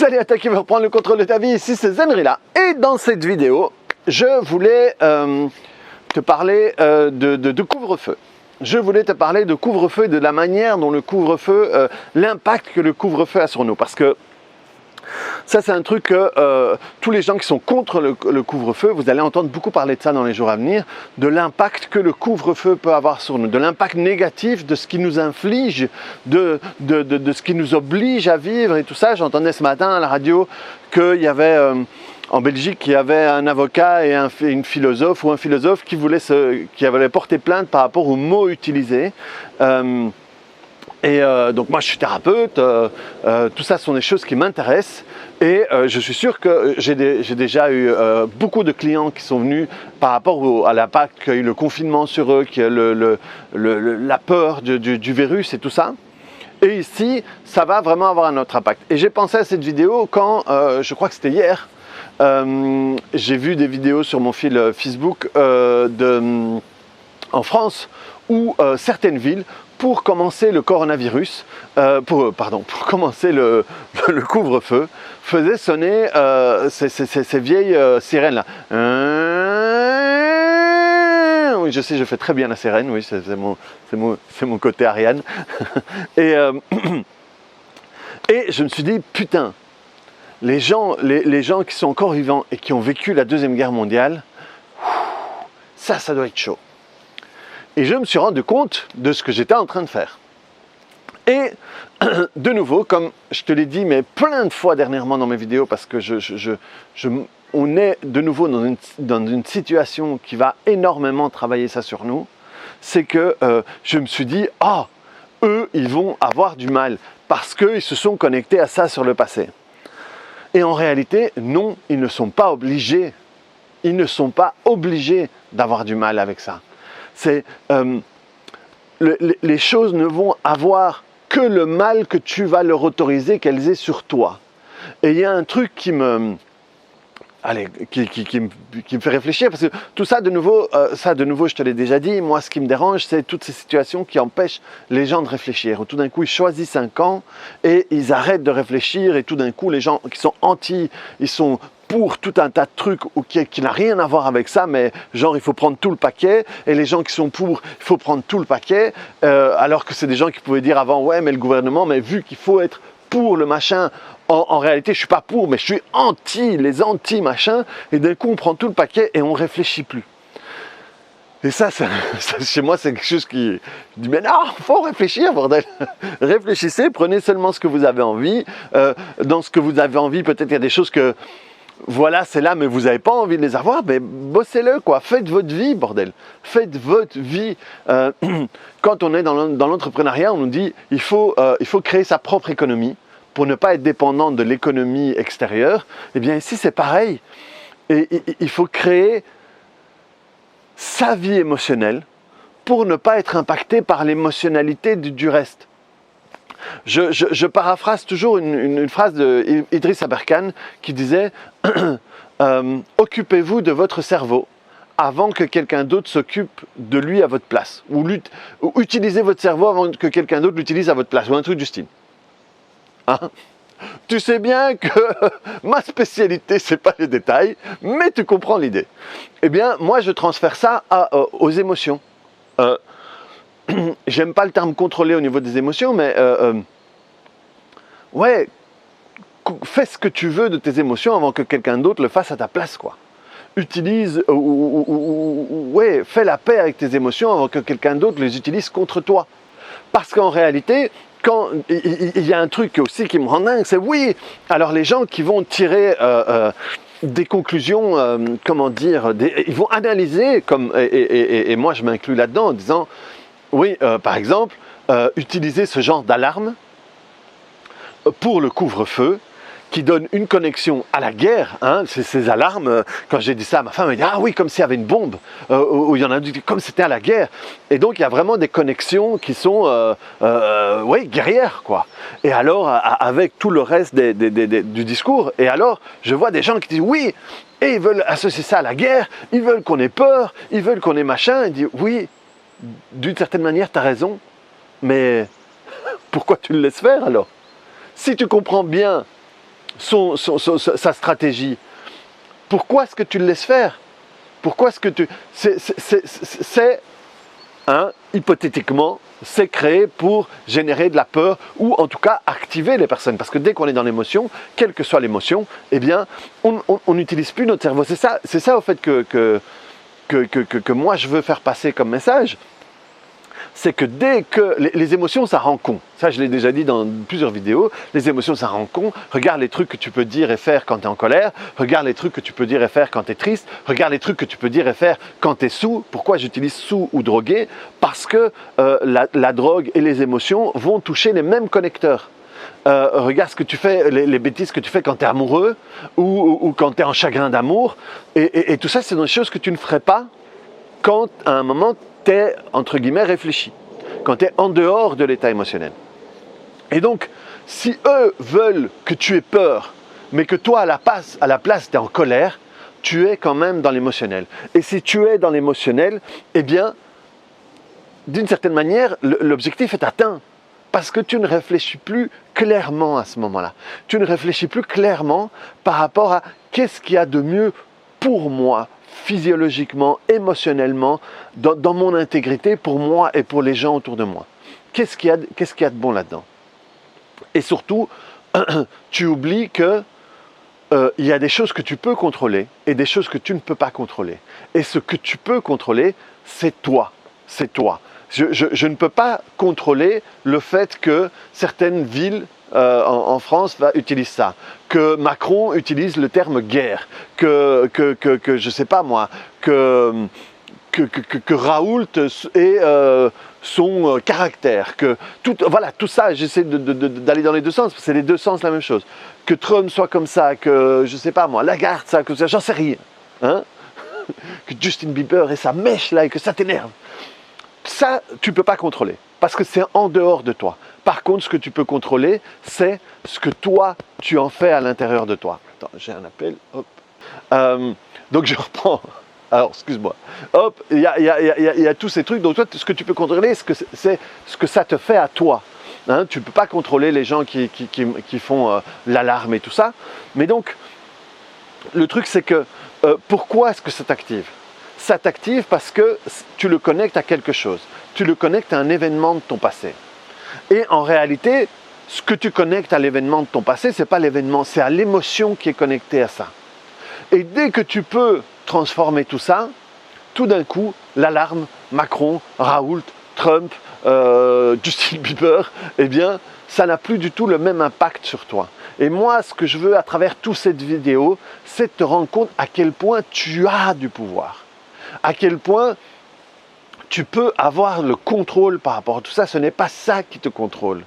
Salut à toi qui veut reprendre le contrôle de ta vie, ici c'est Zenrila. Et dans cette vidéo, je voulais te parler de couvre-feu. Je voulais te parler de couvre-feu et de la manière dont le couvre-feu, l'impact que le couvre-feu a sur nous. Parce que ça, c'est un truc que tous les gens qui sont contre le couvre-feu, vous allez entendre beaucoup parler de ça dans les jours à venir, de l'impact que le couvre-feu peut avoir sur nous, de l'impact négatif, de ce qui nous inflige, de ce qui nous oblige à vivre et tout ça. J'entendais ce matin à la radio qu'il y avait en Belgique, il y avait un avocat et une philosophe ou un philosophe qui avait porté plainte par rapport aux mots utilisés. Donc moi je suis thérapeute, tout ça sont des choses qui m'intéressent et je suis sûr que j'ai déjà eu beaucoup de clients qui sont venus par rapport à l'impact qu'a eu le confinement sur eux, la peur du virus et tout ça. Et ici, ça va vraiment avoir un autre impact. Et j'ai pensé à cette vidéo quand, je crois que c'était hier, j'ai vu des vidéos sur mon fil Facebook en France où certaines villes, pour commencer le coronavirus, pour commencer le couvre-feu, faisaient sonner ces vieilles sirènes-là. Oui, je sais, je fais très bien la sirène, oui, c'est mon côté Ariane. Et je me suis dit, putain, les gens qui sont encore vivants et qui ont vécu la Deuxième Guerre mondiale, ça doit être chaud. Et je me suis rendu compte de ce que j'étais en train de faire. Et de nouveau, comme je te l'ai dit, mais plein de fois dernièrement dans mes vidéos, parce que on est de nouveau dans une situation qui va énormément travailler ça sur nous, c'est que je me suis dit, eux, ils vont avoir du mal, parce qu'ils se sont connectés à ça sur le passé. Et en réalité, non, ils ne sont pas obligés. Ils ne sont pas obligés d'avoir du mal avec ça. Les choses ne vont avoir que le mal que tu vas leur autoriser qu'elles aient sur toi. Et il y a un truc qui me fait réfléchir, parce que tout ça de nouveau, je te l'ai déjà dit, moi ce qui me dérange, c'est toutes ces situations qui empêchent les gens de réfléchir. Où tout d'un coup, ils choisissent un camp et ils arrêtent de réfléchir, et tout d'un coup, les gens qui sont anti, ils sont pour tout un tas de trucs qui n'a rien à voir avec ça, mais genre il faut prendre tout le paquet, et les gens qui sont pour, il faut prendre tout le paquet, alors que c'est des gens qui pouvaient dire avant, ouais mais le gouvernement, mais vu qu'il faut être pour le machin, en réalité je suis pas pour, mais je suis anti, les anti-machins, et d'un coup on prend tout le paquet et on réfléchit plus. Et ça chez moi c'est quelque chose qui dit, mais non, faut réfléchir, bordel. Réfléchissez, prenez seulement ce que vous avez envie, dans ce que vous avez envie, peut-être il y a des choses que, voilà, c'est là, mais vous n'avez pas envie de les avoir, mais bossez-le, quoi. Faites votre vie, bordel. Faites votre vie. Quand on est dans l'entrepreneuriat, on nous dit il faut créer sa propre économie pour ne pas être dépendant de l'économie extérieure. Eh bien, ici, c'est pareil. Et il faut créer sa vie émotionnelle pour ne pas être impacté par l'émotionnalité du reste. Je paraphrase toujours une phrase d'Idriss Aberkan qui disait occupez-vous de votre cerveau avant que quelqu'un d'autre s'occupe de lui à votre place, ou utilisez votre cerveau avant que quelqu'un d'autre l'utilise à votre place, ou un truc du style. Hein? Tu sais bien que ma spécialité c'est pas les détails, mais tu comprends l'idée. Eh bien moi je transfère ça aux émotions. J'aime pas le terme contrôler au niveau des émotions, mais ouais, fais ce que tu veux de tes émotions avant que quelqu'un d'autre le fasse à ta place, quoi. Utilise, ouais, fais la paix avec tes émotions avant que quelqu'un d'autre les utilise contre toi. Parce qu'en réalité, quand il y a un truc aussi qui me rend dingue, c'est oui, alors les gens qui vont tirer des conclusions, ils vont analyser, et moi je m'inclus là-dedans en disant, oui, par exemple, utiliser ce genre d'alarme pour le couvre-feu qui donne une connexion à la guerre. Hein, ces alarmes, quand j'ai dit ça à ma femme, elle dit « Ah oui, comme s'il y avait une bombe, ou il y en a comme c'était à la guerre. » Et donc, il y a vraiment des connexions qui sont oui, guerrières, quoi. Et alors, avec tout le reste du discours, et alors, je vois des gens qui disent « Oui !» Et ils veulent associer ça à la guerre, ils veulent qu'on ait peur, ils veulent qu'on ait machin. Ils disent « Oui, d'une certaine manière, tu as raison, mais pourquoi tu le laisses faire alors ? Si tu comprends bien sa stratégie, pourquoi est-ce que tu le laisses faire? Pourquoi est-ce que tu... hypothétiquement, c'est créé pour générer de la peur ou en tout cas activer les personnes. Parce que dès qu'on est dans l'émotion, quelle que soit l'émotion, eh bien, on n'utilise plus notre cerveau. C'est ça au fait que moi je veux faire passer comme message. C'est que dès que les émotions, ça rend con. Ça, je l'ai déjà dit dans plusieurs vidéos. Les émotions, ça rend con. Regarde les trucs que tu peux dire et faire quand tu es en colère. Regarde les trucs que tu peux dire et faire quand tu es triste. Regarde les trucs que tu peux dire et faire quand tu es sous. Pourquoi j'utilise sous ou drogué? Parce que la drogue et les émotions vont toucher les mêmes connecteurs. Regarde ce que tu fais, les bêtises que tu fais quand tu es amoureux ou quand tu es en chagrin d'amour. Et tout ça, c'est des choses que tu ne ferais pas quand, à un moment, tu es, entre guillemets, réfléchi, quand tu es en dehors de l'état émotionnel. Et donc, si eux veulent que tu aies peur, mais que toi, à la place, tu es en colère, tu es quand même dans l'émotionnel. Et si tu es dans l'émotionnel, eh bien, d'une certaine manière, l'objectif est atteint. Parce que tu ne réfléchis plus clairement à ce moment-là. Tu ne réfléchis plus clairement par rapport à qu'est-ce qu'il y a de mieux pour moi, physiologiquement, émotionnellement, dans mon intégrité, pour moi et pour les gens autour de moi. Qu'est-ce qu'il y a de bon là-dedans? Et surtout, tu oublies que il y a des choses que tu peux contrôler et des choses que tu ne peux pas contrôler. Et ce que tu peux contrôler, c'est toi. C'est toi. Je ne peux pas contrôler le fait que certaines villes en France utilisent ça, que Macron utilise le terme guerre, que je sais pas moi, que Raoult ait son caractère, que tout ça, j'essaie d'aller dans les deux sens, c'est les deux sens la même chose. Que Trump soit comme ça, que je sais pas moi, Lagarde ça, que ça, j'en sais rien, hein? Que Justin Bieber et sa mèche là et que ça t'énerve. Ça, tu ne peux pas contrôler, parce que c'est en dehors de toi. Par contre, ce que tu peux contrôler, c'est ce que toi, tu en fais à l'intérieur de toi. Attends, j'ai un appel, hop. Donc je reprends. Alors, excuse-moi. Hop, il y a tous ces trucs. Donc toi, ce que tu peux contrôler, c'est ce que ça te fait à toi. Hein, tu ne peux pas contrôler les gens qui font l'alarme et tout ça. Mais donc, le truc, c'est que pourquoi est-ce que ça t'active? Ça t'active parce que tu le connectes à quelque chose. Tu le connectes à un événement de ton passé. Et en réalité, ce que tu connectes à l'événement de ton passé, ce n'est pas l'événement, c'est à l'émotion qui est connectée à ça. Et dès que tu peux transformer tout ça, tout d'un coup, l'alarme, Macron, Raoult, Trump, Justin Bieber, eh bien, ça n'a plus du tout le même impact sur toi. Et moi, ce que je veux à travers toute cette vidéo, c'est de te rendre compte à quel point tu as du pouvoir. À quel point tu peux avoir le contrôle par rapport à tout ça, ce n'est pas ça qui te contrôle.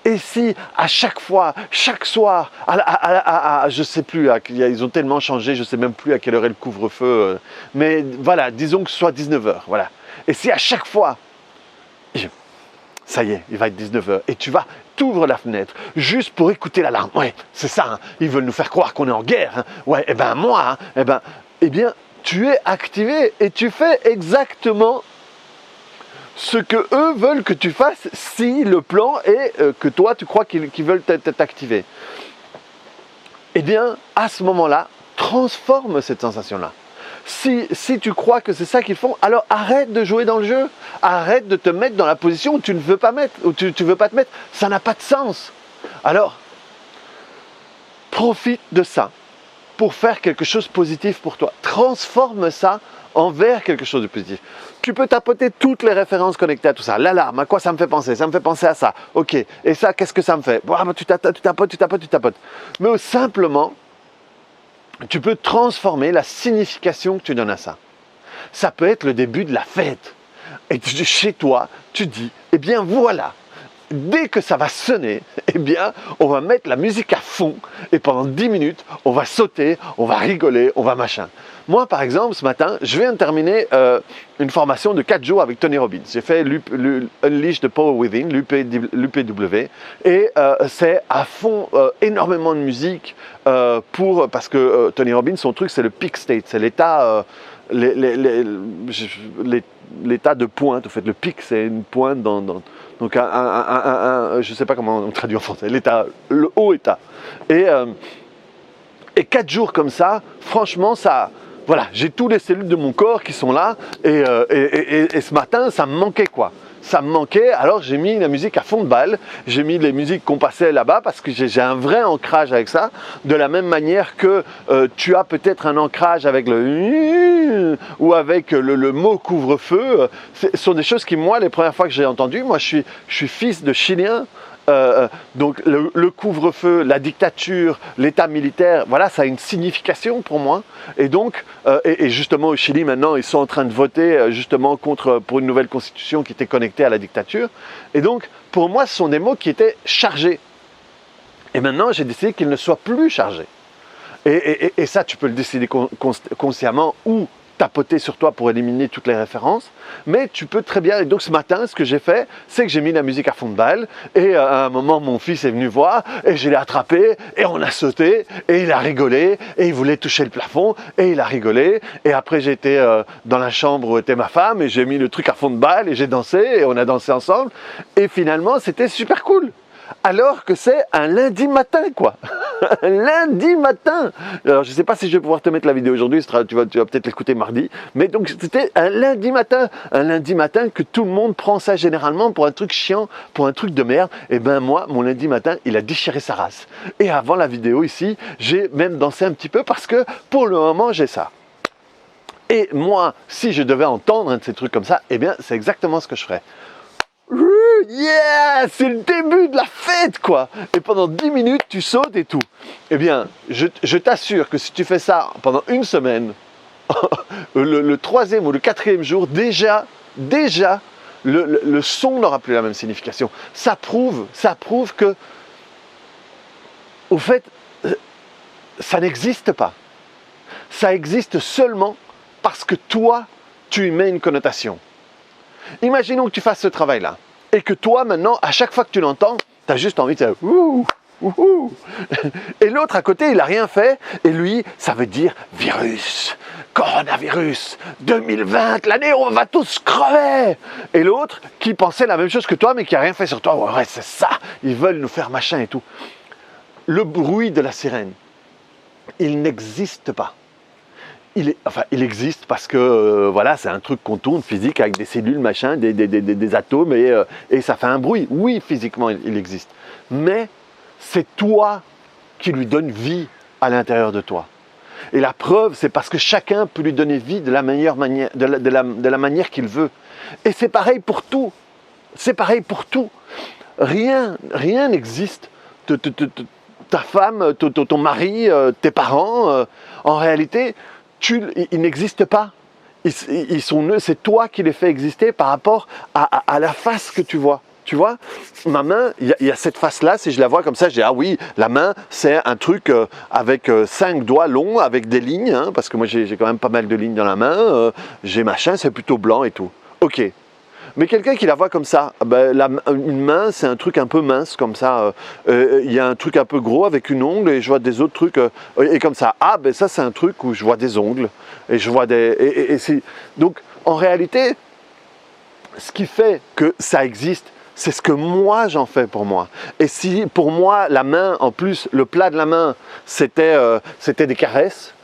Et si à chaque fois, chaque soir, je ne sais plus, ils ont tellement changé, je ne sais même plus à quelle heure est le couvre-feu, mais voilà, disons que ce soit 19h, voilà. Et si à chaque fois, ça y est, il va être 19h, et t'ouvres la fenêtre, juste pour écouter l'alarme, ouais, c'est ça, hein, ils veulent nous faire croire qu'on est en guerre, hein, ouais, et ben moi, hein, eh bien, tu es activé et tu fais exactement ce que eux veulent que tu fasses si le plan est que toi tu crois qu'ils veulent t'activer. Eh bien, à ce moment-là, transforme cette sensation-là. Si tu crois que c'est ça qu'ils font, alors arrête de jouer dans le jeu. Arrête de te mettre dans la position où tu ne veux pas tu veux pas te mettre. Ça n'a pas de sens. Alors, profite de ça pour faire quelque chose de positif pour toi. Transforme ça envers quelque chose de positif. Tu peux tapoter toutes les références connectées à tout ça. L'alarme, à quoi ça me fait penser? Ça me fait penser à ça. Ok, et ça, qu'est-ce que ça me fait? Tu tapotes. Mais simplement, tu peux transformer la signification que tu donnes à ça. Ça peut être le début de la fête. Et chez toi, tu dis, eh bien voilà, dès que ça va sonner, eh bien, on va mettre la musique à fond et pendant 10 minutes, on va sauter, on va rigoler, on va machin. Moi, par exemple, ce matin, je viens de terminer une formation de 4 jours avec Tony Robbins. J'ai fait Unleash the Power Within, l'UPW, et c'est à fond énormément de musique parce que Tony Robbins, son truc, c'est le peak state, c'est l'état l'état de pointe. En fait, le pic, c'est une pointe donc je ne sais pas comment on traduit en français, le haut état. Et Et 4 jours comme ça, franchement, ça, voilà, j'ai tous les cellules de mon corps qui sont là. Et ce matin, ça me manquait quoi. Ça me manquait, alors j'ai mis la musique à fond de balle, j'ai mis les musiques qu'on passait là-bas parce que j'ai un vrai ancrage avec ça, de la même manière que tu as peut-être un ancrage avec le ou avec le mot couvre-feu. Ce sont des choses qui, moi, les premières fois que j'ai entendu, moi je suis fils de Chilien. Donc le couvre-feu, la dictature, l'état militaire, voilà, ça a une signification pour moi. Et donc, et justement au Chili maintenant, ils sont en train de voter justement pour une nouvelle constitution qui était connectée à la dictature. Et donc, pour moi, ce sont des mots qui étaient chargés. Et maintenant, j'ai décidé qu'ils ne soient plus chargés. Et ça, tu peux le décider consciemment ou tapoter sur toi pour éliminer toutes les références, mais tu peux très bien. Et donc ce matin, ce que j'ai fait, c'est que j'ai mis la musique à fond de balle, et à un moment, mon fils est venu voir, et je l'ai attrapé, et on a sauté, et il a rigolé, et il voulait toucher le plafond, et il a rigolé, et après j'étais dans la chambre où était ma femme, et j'ai mis le truc à fond de balle, et j'ai dansé, et on a dansé ensemble, et finalement, c'était super cool. Alors que c'est un lundi matin, quoi. Un lundi matin. Alors, je ne sais pas si je vais pouvoir te mettre la vidéo aujourd'hui, tu vas peut-être l'écouter mardi. Mais donc, c'était un lundi matin. Un lundi matin que tout le monde prend ça généralement pour un truc chiant, pour un truc de merde. Et ben moi, mon lundi matin, il a déchiré sa race. Et avant la vidéo ici, j'ai même dansé un petit peu parce que pour le moment, j'ai ça. Et moi, si je devais entendre un de ces trucs comme ça, eh bien, c'est exactement ce que je ferais. Yeah, c'est le début de la fête, quoi. Et pendant 10 minutes, tu sautes et tout. Eh bien, je t'assure que si tu fais ça pendant une semaine, le 3e ou le 4e jour, déjà, le son n'aura plus la même signification. Ça prouve que, au fait, ça n'existe pas. Ça existe seulement parce que toi, tu y mets une connotation. Imaginons que tu fasses ce travail-là et que toi, maintenant, à chaque fois que tu l'entends, tu as juste envie de faire ouh, ouh, ouh. Et l'autre à côté, il n'a rien fait et lui, ça veut dire virus, coronavirus, 2020, l'année où on va tous crever. Et l'autre qui pensait la même chose que toi mais qui n'a rien fait sur toi, ouais, c'est ça, ils veulent nous faire machin et tout. Le bruit de la sirène, il n'existe pas. Il existe parce que voilà, c'est un truc qu'on tourne physique avec des cellules, machin, des atomes et ça fait un bruit. Oui, physiquement, il existe. Mais c'est toi qui lui donne vie à l'intérieur de toi. Et la preuve, c'est parce que chacun peut lui donner vie de la meilleure manière, de la manière qu'il veut. Et c'est pareil pour tout. C'est pareil pour tout. Rien n'existe. Ta femme, ton mari, tes parents, en réalité, ils n'existent pas. Ils sont nés, c'est toi qui les fais exister par rapport à la face que tu vois. Tu vois, ma main, il y a cette face-là, si je la vois comme ça, je dis ah oui, la main, c'est un truc avec 5 doigts longs, avec des lignes, hein, parce que moi j'ai quand même pas mal de lignes dans la main, j'ai machin, c'est plutôt blanc et tout. Ok. Mais quelqu'un qui la voit comme ça, ben, une main, c'est un truc un peu mince comme ça. Il y a un truc un peu gros avec une ongle et je vois des autres trucs et comme ça. Ah, ben ça, c'est un truc où je vois des ongles et je vois des. Donc, en réalité, ce qui fait que ça existe, c'est ce que moi j'en fais pour moi. Et si pour moi, la main, en plus, le plat de la main, c'était des caresses,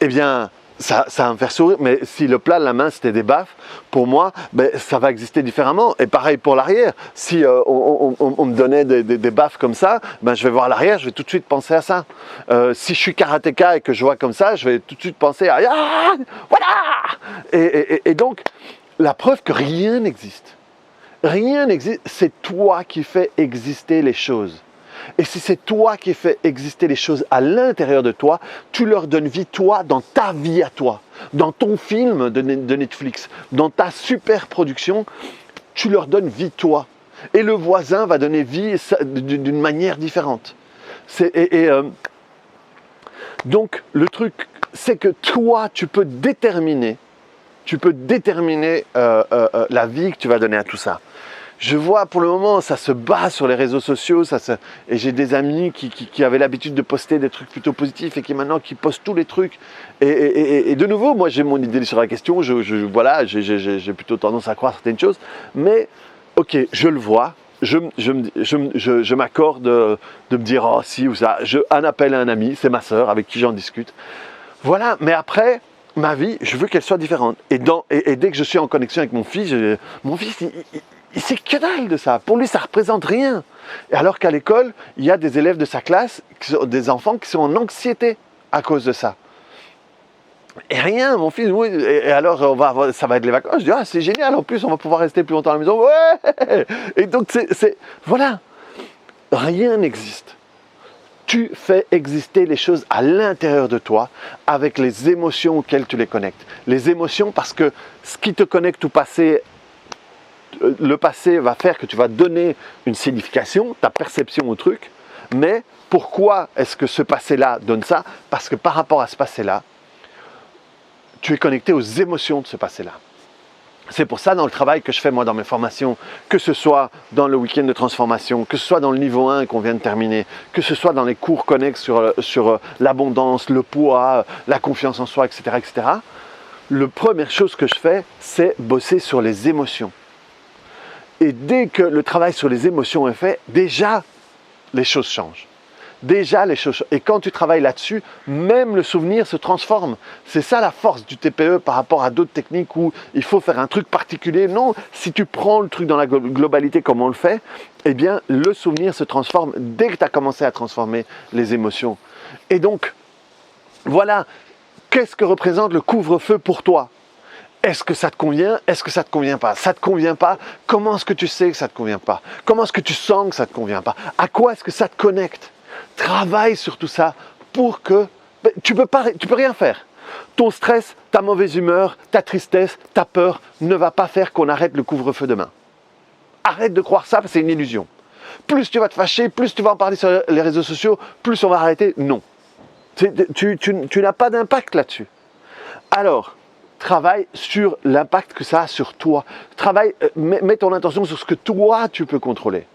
eh bien. Ça va me faire sourire, mais si le plat de la main c'était des baffes, pour moi, ben, ça va exister différemment. Et pareil pour l'arrière, si on me donnait des baffes comme ça, ben, je vais voir l'arrière, je vais tout de suite penser à ça. Si je suis karatéka et que je vois comme ça, je vais tout de suite penser à ah, voilà. Et donc, la preuve que rien n'existe. Rien n'existe, c'est toi qui fais exister les choses. Et si c'est toi qui fais exister les choses à l'intérieur de toi, tu leur donnes vie, toi, dans ta vie à toi, dans ton film de Netflix, dans ta super production, tu leur donnes vie, toi. Et le voisin va donner vie d'une manière différente. Donc, le truc, c'est que toi, tu peux déterminer la vie que tu vas donner à tout ça. Je vois pour le moment, ça se bat sur les réseaux sociaux, et j'ai des amis qui avaient l'habitude de poster des trucs plutôt positifs et qui maintenant qui postent tous les trucs. Et de nouveau, moi j'ai mon idée sur la question, voilà, j'ai plutôt tendance à croire certaines choses, mais ok, je le vois, je m'accorde de me dire oh si ou ça. Un appel à un ami, c'est ma sœur avec qui j'en discute. Voilà, mais après, ma vie, je veux qu'elle soit différente. Et dès que je suis en connexion avec mon fils, il sait que dalle de ça. Pour lui, ça ne représente rien. Et alors qu'à l'école, il y a des élèves de sa classe, des enfants qui sont en anxiété à cause de ça. Et rien, mon fils, oui, et alors ça va être les vacances. Je dis, ah, c'est génial, en plus, on va pouvoir rester plus longtemps à la maison. Ouais. Et donc, voilà, rien n'existe. Tu fais exister les choses à l'intérieur de toi avec les émotions auxquelles tu les connectes. Les émotions, parce que ce qui te connecte au passé, le passé va faire que tu vas donner une signification, ta perception au truc. Mais pourquoi est-ce que ce passé-là donne ça? Parce que par rapport à ce passé-là, tu es connecté aux émotions de ce passé-là. C'est pour ça, dans le travail que je fais moi dans mes formations, que ce soit dans le week-end de transformation, que ce soit dans le niveau 1 qu'on vient de terminer, que ce soit dans les cours connexes sur l'abondance, le poids, la confiance en soi, etc., etc., la première chose que je fais, c'est bosser sur les émotions. Et dès que le travail sur les émotions est fait, déjà, les choses changent. Déjà, les choses. Et quand tu travailles là-dessus, même le souvenir se transforme. C'est ça la force du TPE par rapport à d'autres techniques où il faut faire un truc particulier. Non, si tu prends le truc dans la globalité comme on le fait, eh bien, le souvenir se transforme dès que tu as commencé à transformer les émotions. Et donc, voilà, qu'est-ce que représente le couvre-feu pour toi? Est-ce que ça te convient? Est-ce que ça ne te convient pas? Ça ne te convient pas? Comment est-ce que tu sais que ça ne te convient pas? Comment est-ce que tu sens que ça ne te convient pas? À quoi est-ce que ça te connecte? Travaille sur tout ça pour que... Tu peux rien faire. Ton stress, ta mauvaise humeur, ta tristesse, ta peur ne va pas faire qu'on arrête le couvre-feu demain. Arrête de croire ça parce que c'est une illusion. Plus tu vas te fâcher, plus tu vas en parler sur les réseaux sociaux, plus on va arrêter. Non. Tu n'as pas d'impact là-dessus. Alors, travaille sur l'impact que ça a sur toi. Mets ton intention sur ce que toi, tu peux contrôler.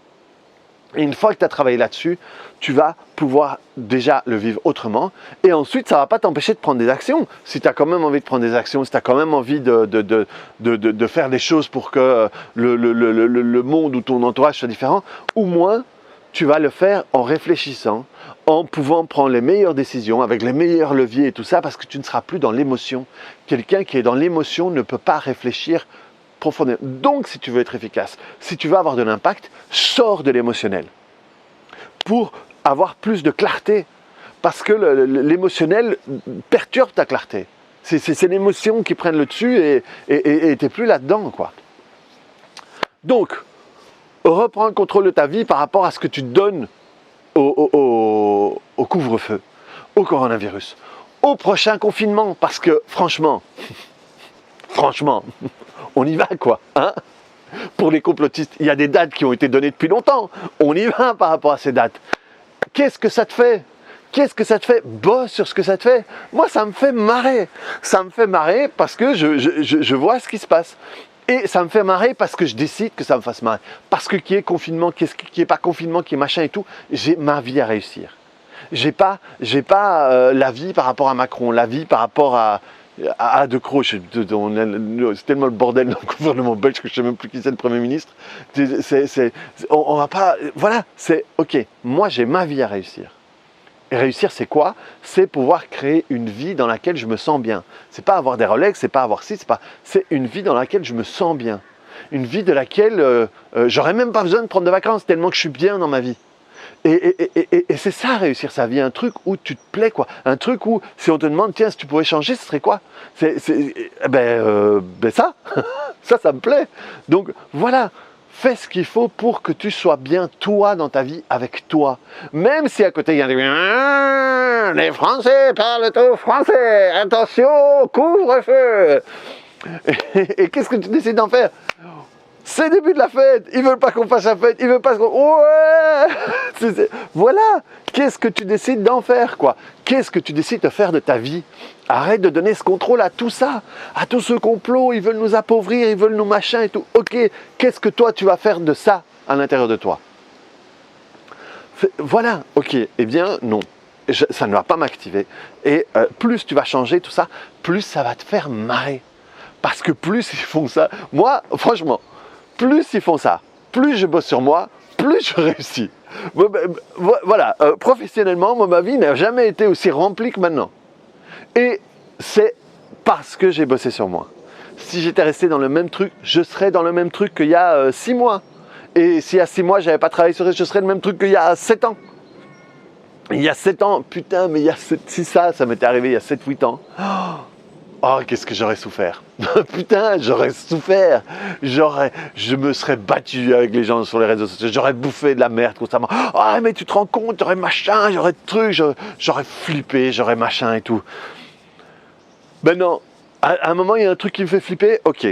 Et une fois que tu as travaillé là-dessus, tu vas pouvoir déjà le vivre autrement. Et ensuite, ça ne va pas t'empêcher de prendre des actions. Si tu as quand même envie de prendre des actions, si tu as quand même envie de faire des choses pour que le monde ou ton entourage soit différent, au moins, tu vas le faire en réfléchissant, en pouvant prendre les meilleures décisions, avec les meilleurs leviers et tout ça, parce que tu ne seras plus dans l'émotion. Quelqu'un qui est dans l'émotion ne peut pas réfléchir profondément. Donc, si tu veux être efficace, si tu veux avoir de l'impact, sors de l'émotionnel pour avoir plus de clarté. Parce que l'émotionnel perturbe ta clarté. C'est l'émotion qui prenne le dessus et tu n'es plus là-dedans, quoi. Donc, reprends le contrôle de ta vie par rapport à ce que tu donnes au couvre-feu, au coronavirus, au prochain confinement. Parce que, franchement, on y va, quoi, hein? Pour les complotistes, il y a des dates qui ont été données depuis longtemps. On y va par rapport à ces dates. Qu'est-ce que ça te fait? Qu'est-ce que ça te fait? Bosse sur ce que ça te fait. Moi, ça me fait marrer. Ça me fait marrer parce que je vois ce qui se passe. Et ça me fait marrer parce que je décide que ça me fasse marrer. Parce que qui est confinement, qui est pas confinement, qui est machin et tout, j'ai ma vie à réussir. J'ai pas la vie par rapport à Macron, la vie par rapport à De Croo. C'est tellement le bordel dans le gouvernement belge que je ne sais même plus qui c'est le Premier ministre. On va pas... Voilà, c'est OK. Moi, j'ai ma vie à réussir. Et réussir, c'est quoi? C'est pouvoir créer une vie dans laquelle je me sens bien. C'est pas avoir des Rolex, c'est pas avoir ci, c'est une vie dans laquelle je me sens bien. Une vie de laquelle j'aurais même pas besoin de prendre de vacances tellement que je suis bien dans ma vie. Et c'est ça, réussir sa vie, un truc où tu te plais, quoi. Un truc où, si on te demande, tiens, si tu pouvais changer, ce serait quoi? Ça, ça me plaît. Donc, voilà, fais ce qu'il faut pour que tu sois bien, toi, dans ta vie, avec toi. Même si à côté, il y a des... les Français parlent au français, attention, couvre-feu. Et qu'est-ce que tu décides d'en faire? C'est le début de la fête, ils veulent pas qu'on fasse la fête, ils veulent pas qu'on... Ouais. Voilà, qu'est-ce que tu décides d'en faire, quoi? Qu'est-ce que tu décides de faire de ta vie? Arrête de donner ce contrôle à tout ça, à tout ce complot, ils veulent nous appauvrir, ils veulent nous machin et tout. Ok, qu'est-ce que toi tu vas faire de ça à l'intérieur de toi? Voilà, ok, eh bien non, ça ne va pas m'activer. Et plus tu vas changer tout ça, plus ça va te faire marrer. Parce que plus ils font ça, moi, franchement, plus ils font ça, plus je bosse sur moi, plus je réussis. Voilà, professionnellement, moi, ma vie n'a jamais été aussi remplie que maintenant. Et c'est parce que j'ai bossé sur moi. Si j'étais resté dans le même truc, je serais dans le même truc qu'il y a 6 mois. Et s'il y a 6 mois, je n'avais pas travaillé sur ça, je serais le même truc qu'il y a 7 ans. Il y a 7 ans, putain, mais si ça m'était arrivé il y a 7-8 ans. Oh, qu'est-ce que j'aurais souffert. Putain, j'aurais souffert. Je me serais battu avec les gens sur les réseaux sociaux. J'aurais bouffé de la merde constamment. Ah, mais tu te rends compte, j'aurais machin, j'aurais de trucs, j'aurais flippé, j'aurais machin et tout. Ben non, à un moment, il y a un truc qui me fait flipper. Ok,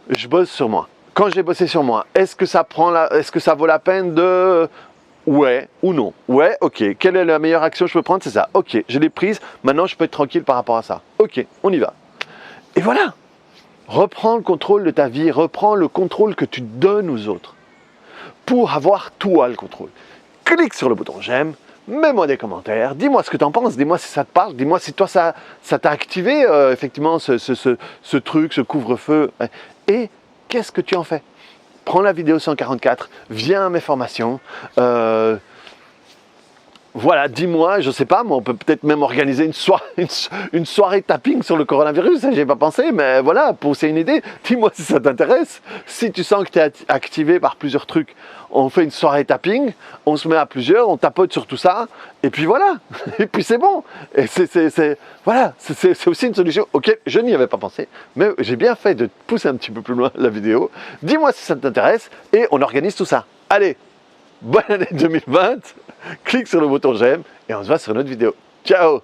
je bosse sur moi. Quand j'ai bossé sur moi, est-ce que ça vaut la peine de... Ouais ou non? Ouais, ok. Quelle est la meilleure action que je peux prendre? C'est ça. Ok, je l'ai prise. Maintenant, je peux être tranquille par rapport à ça. Ok, on y va. Et voilà. Reprends le contrôle de ta vie. Reprends le contrôle que tu donnes aux autres. Pour avoir toi le contrôle. Clique sur le bouton j'aime. Mets-moi des commentaires. Dis-moi ce que tu en penses. Dis-moi si ça te parle. Dis-moi si toi, ça t'a activé, effectivement, ce truc, ce couvre-feu. Et qu'est-ce que tu en fais? Prends la vidéo 144, viens à mes formations, voilà, dis-moi, je sais pas, mais on peut peut-être même organiser une soirée tapping sur le coronavirus, ça j'y ai pas pensé, mais voilà, c'est une idée, dis-moi si ça t'intéresse. Si tu sens que tu es activé par plusieurs trucs, on fait une soirée tapping, on se met à plusieurs, on tapote sur tout ça, et puis voilà, et puis c'est bon. Et voilà, c'est aussi une solution. Ok, je n'y avais pas pensé, mais j'ai bien fait de pousser un petit peu plus loin la vidéo. Dis-moi si ça t'intéresse, et on organise tout ça. Allez, bonne année 2020, clique sur le bouton j'aime, et on se voit sur une autre vidéo. Ciao!